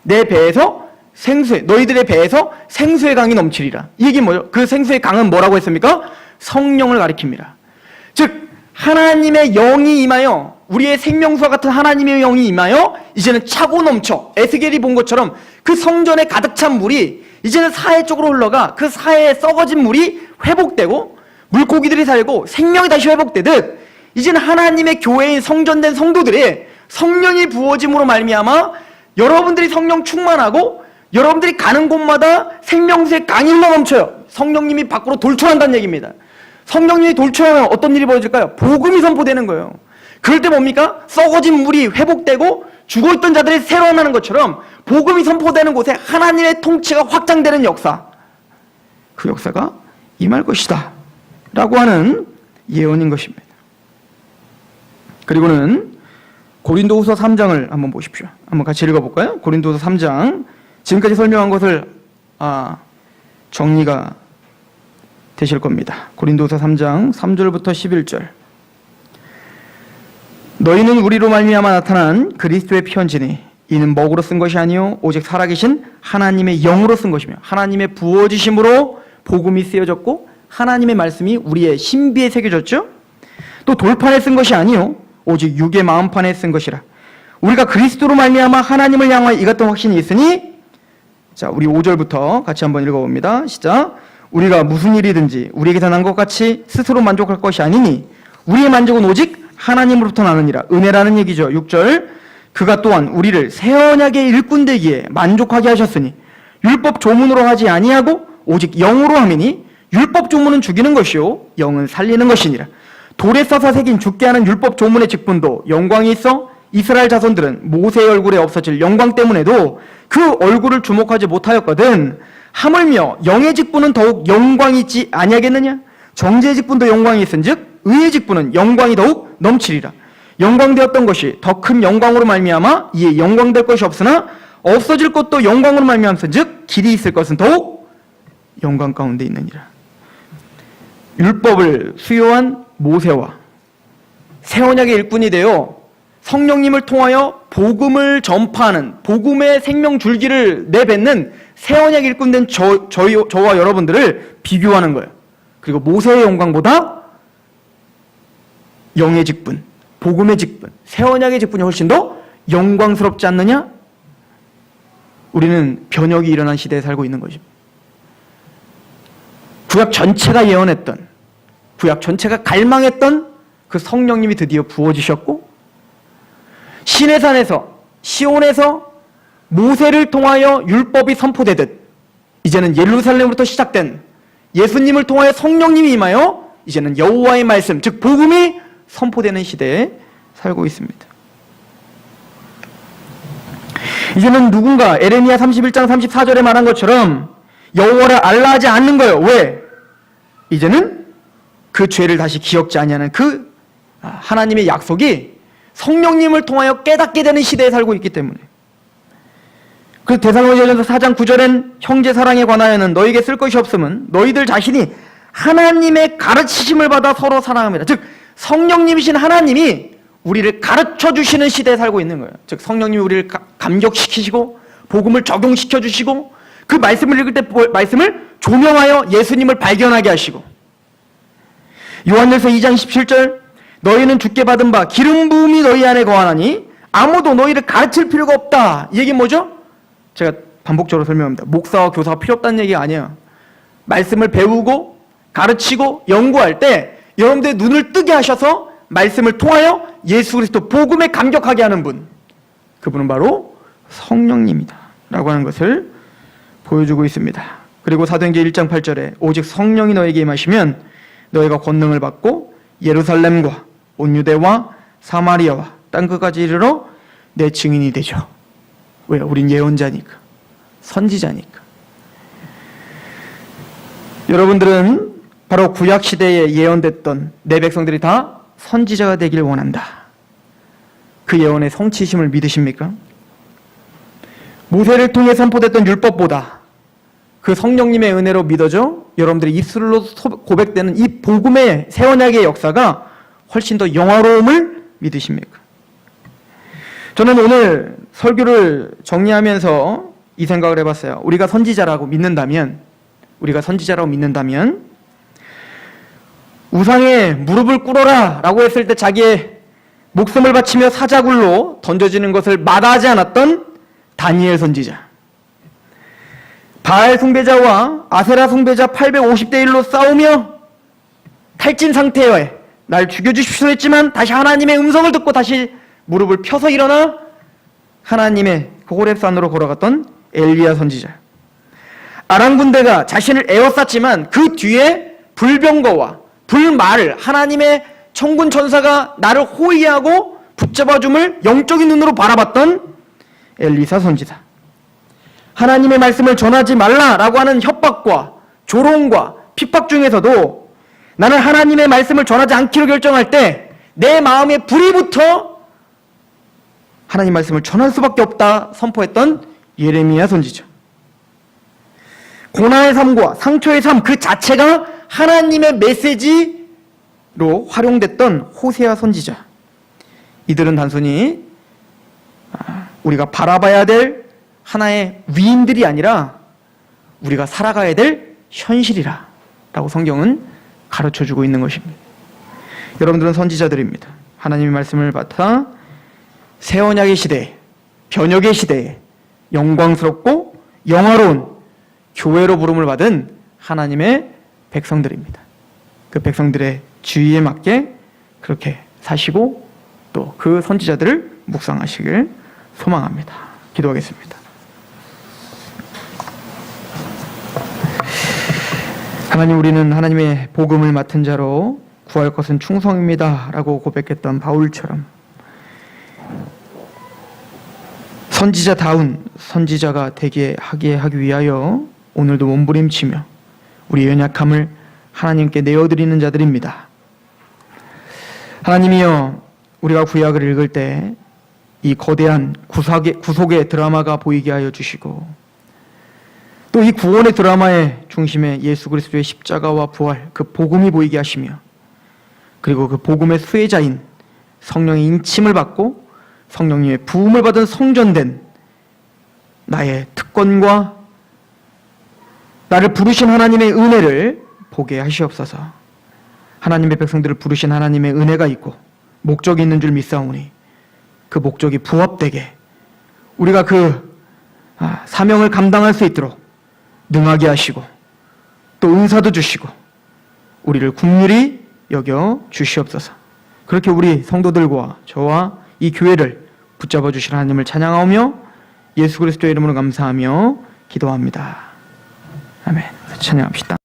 A: 내 배에서 생수의, 너희들의 배에서 생수의 강이 넘치리라. 이게 뭐예요? 그 생수의 강은 뭐라고 했습니까? 성령을 가리킵니다. 즉 하나님의 영이 임하여, 우리의 생명수와 같은 하나님의 영이 임하여 이제는 차고 넘쳐 에스겔이 본 것처럼 그 성전에 가득 찬 물이 이제는 사해 쪽으로 흘러가 그 사해에 썩어진 물이 회복되고 물고기들이 살고 생명이 다시 회복되듯 이제는 하나님의 교회인 성전된 성도들의 성령이 부어짐으로 말미암아 여러분들이 성령 충만하고 여러분들이 가는 곳마다 생명수의 강이 흘러넘쳐요. 성령님이 밖으로 돌출한다는 얘기입니다. 성령님이 돌출하면 어떤 일이 벌어질까요? 복음이 선포되는 거예요. 그럴 때 뭡니까? 썩어진 물이 회복되고 죽어있던 자들이 새로워나는 것처럼 복음이 선포되는 곳에 하나님의 통치가 확장되는 역사, 그 역사가 임할 것이다 라고 하는 예언인 것입니다. 그리고는 고린도후서 3장을 한번 보십시오. 한번 같이 읽어볼까요? 고린도후서 3장, 지금까지 설명한 것을 정리가 되실 겁니다. 고린도후서 3장 3절부터 11절. 너희는 우리로 말미암아 나타난 그리스도의 편지니 이는 먹으로 쓴 것이 아니요 오직 살아계신 하나님의 영으로 쓴 것이며 하나님의 부어지심으로 복음이 쓰여졌고 하나님의 말씀이 우리의 신비에 새겨졌죠. 또 돌판에 쓴 것이 아니요 오직 육의 마음판에 쓴 것이라. 우리가 그리스도로 말미암아 하나님을 향하여 이 같은 확신이 있으니, 자 우리 5절부터 같이 한번 읽어봅니다. 시작. 우리가 무슨 일이든지 우리에게서 난 것 같이 스스로 만족할 것이 아니니 우리의 만족은 오직 하나님으로부터 나느니라. 은혜라는 얘기죠. 6절. 그가 또한 우리를 새 언약의 일꾼 되기에 만족하게 하셨으니 율법 조문으로 하지 아니하고 오직 영으로 함이니 율법 조문은 죽이는 것이요 영은 살리는 것이니라. 돌에 써서 새긴 죽게 하는 율법 조문의 직분도 영광이 있어 이스라엘 자손들은 모세의 얼굴에 없어질 영광 때문에도 그 얼굴을 주목하지 못하였거든. 하물며 영의 직분은 더욱 영광이 있지 아니하겠느냐? 정죄의 직분도 영광이 있은즉 의의 직분은 영광이 더욱 넘치리라. 영광되었던 것이 더 큰 영광으로 말미암아 이에 영광될 것이 없으나 없어질 것도 영광으로 말미암은즉 길이 있을 것은 더욱 영광 가운데 있느니라. 율법을 수요한 모세와 새 언약의 일꾼이 되어 성령님을 통하여 복음을 전파하는 복음의 생명 줄기를 내뱉는 새 언약의 일꾼 된 저와 여러분들을 비교하는 거예요. 그리고 모세의 영광보다 영의 직분, 복음의 직분, 새 언약의 직분이 훨씬 더 영광스럽지 않느냐? 우리는 변혁이 일어난 시대에 살고 있는 것입니다. 구약 전체가 예언했던, 구약 전체가 갈망했던 그 성령님이 드디어 부어지셨고 시내산에서, 시온에서 모세를 통하여 율법이 선포되듯 이제는 예루살렘으로부터 시작된 예수님을 통하여 성령님이 임하여 이제는 여호와의 말씀, 즉 복음이 선포되는 시대에 살고 있습니다. 이제는 누군가 에레미야 31장 34절에 말한 것처럼 여호와를 알라하지 않는 거예요. 왜? 이제는 그 죄를 다시 기억지 아니하는 그 하나님의 약속이 성령님을 통하여 깨닫게 되는 시대에 살고 있기 때문에. 그래서 데살로니가전서 4장 9절엔 형제 사랑에 관하여는 너에게 쓸 것이 없음은 너희들 자신이 하나님의 가르치심을 받아 서로 사랑합니다. 즉 성령님이신 하나님이 우리를 가르쳐 주시는 시대에 살고 있는 거예요. 즉 성령님이 우리를 감격시키시고 복음을 적용시켜 주시고 그 말씀을 읽을 때 말씀을 조명하여 예수님을 발견하게 하시고, 요한일서 2장 17절 너희는 주께 받은 바 기름 부음이 너희 안에 거하나니 아무도 너희를 가르칠 필요가 없다. 이 얘기는 뭐죠? 제가 반복적으로 설명합니다. 목사와 교사가 필요 없다는 얘기가 아니에요. 말씀을 배우고 가르치고 연구할 때 여러분들의 눈을 뜨게 하셔서 말씀을 통하여 예수 그리스도 복음에 감격하게 하는 분, 그분은 바로 성령님이다 라고 하는 것을 보여주고 있습니다. 그리고 사도행전 1장 8절에 오직 성령이 너에게 임하시면 너희가 권능을 받고 예루살렘과 온 유대와 사마리아와 땅끝까지 이르러 내 증인이 되죠. 왜? 우린 예언자니까, 선지자니까. 여러분들은 바로 구약시대에 예언됐던 내 백성들이 다 선지자가 되길 원한다. 그 예언의 성취심을 믿으십니까? 모세를 통해 선포됐던 율법보다 그 성령님의 은혜로 믿어져 여러분들의 입술로 고백되는 이 복음의 새 언약의 역사가 훨씬 더 영화로움을 믿으십니까? 저는 오늘 설교를 정리하면서 이 생각을 해봤어요. 우리가 선지자라고 믿는다면 우상에 무릎을 꿇어라 라고 했을 때 자기의 목숨을 바치며 사자굴로 던져지는 것을 마다하지 않았던 다니엘 선지자, 바알 숭배자와 아세라 숭배자 850대 1로 싸우며 탈진 상태에 날 죽여주십시오 했지만 다시 하나님의 음성을 듣고 다시 무릎을 펴서 일어나 하나님의 호렙산으로 걸어갔던 엘리야 선지자, 아람 군대가 자신을 에워쌌지만 그 뒤에 불병거와 불말을 하나님의 천군 천사가 나를 호위하고 붙잡아줌을 영적인 눈으로 바라봤던 엘리사 선지자, 하나님의 말씀을 전하지 말라라고 하는 협박과 조롱과 핍박 중에서도 나는 하나님의 말씀을 전하지 않기로 결정할 때 내 마음에 불이 붙어 하나님 말씀을 전할 수밖에 없다 선포했던 예레미야 선지자, 고난의 삶과 상처의 삶 그 자체가 하나님의 메시지로 활용됐던 호세아 선지자, 이들은 단순히 우리가 바라봐야 될 하나의 위인들이 아니라 우리가 살아가야 될 현실이라 라고 성경은 가르쳐주고 있는 것입니다. 여러분들은 선지자들입니다. 하나님의 말씀을 받아 새 언약의 시대에, 변혁의 시대에 영광스럽고 영화로운 교회로 부름을 받은 하나님의 백성들입니다. 그 백성들의 주의에 맞게 그렇게 사시고 또 그 선지자들을 묵상하시길 소망합니다. 기도하겠습니다. 하나님, 우리는 하나님의 복음을 맡은 자로 구할 것은 충성입니다 라고 고백했던 바울처럼 선지자다운 선지자가 되게 하기 위하여 오늘도 몸부림치며 우리의 연약함을 하나님께 내어드리는 자들입니다. 하나님이여, 우리가 구약을 읽을 때 이 거대한 구속의 드라마가 보이게 하여 주시고 또 이 구원의 드라마의 중심에 예수 그리스도의 십자가와 부활, 그 복음이 보이게 하시며 그리고 그 복음의 수혜자인 성령의 인침을 받고 성령님의 부음을 받은 성전된 나의 특권과 나를 부르신 하나님의 은혜를 보게 하시옵소서. 하나님의 백성들을 부르신 하나님의 은혜가 있고 목적이 있는 줄 믿사오니 그 목적이 부합되게 우리가 그 사명을 감당할 수 있도록 능하게 하시고 또 은사도 주시고 우리를 긍휼히 여겨 주시옵소서. 그렇게 우리 성도들과 저와 이 교회를 붙잡아 주신 하나님을 찬양하며 예수 그리스도의 이름으로 감사하며 기도합니다. 아멘. 찬양합시다.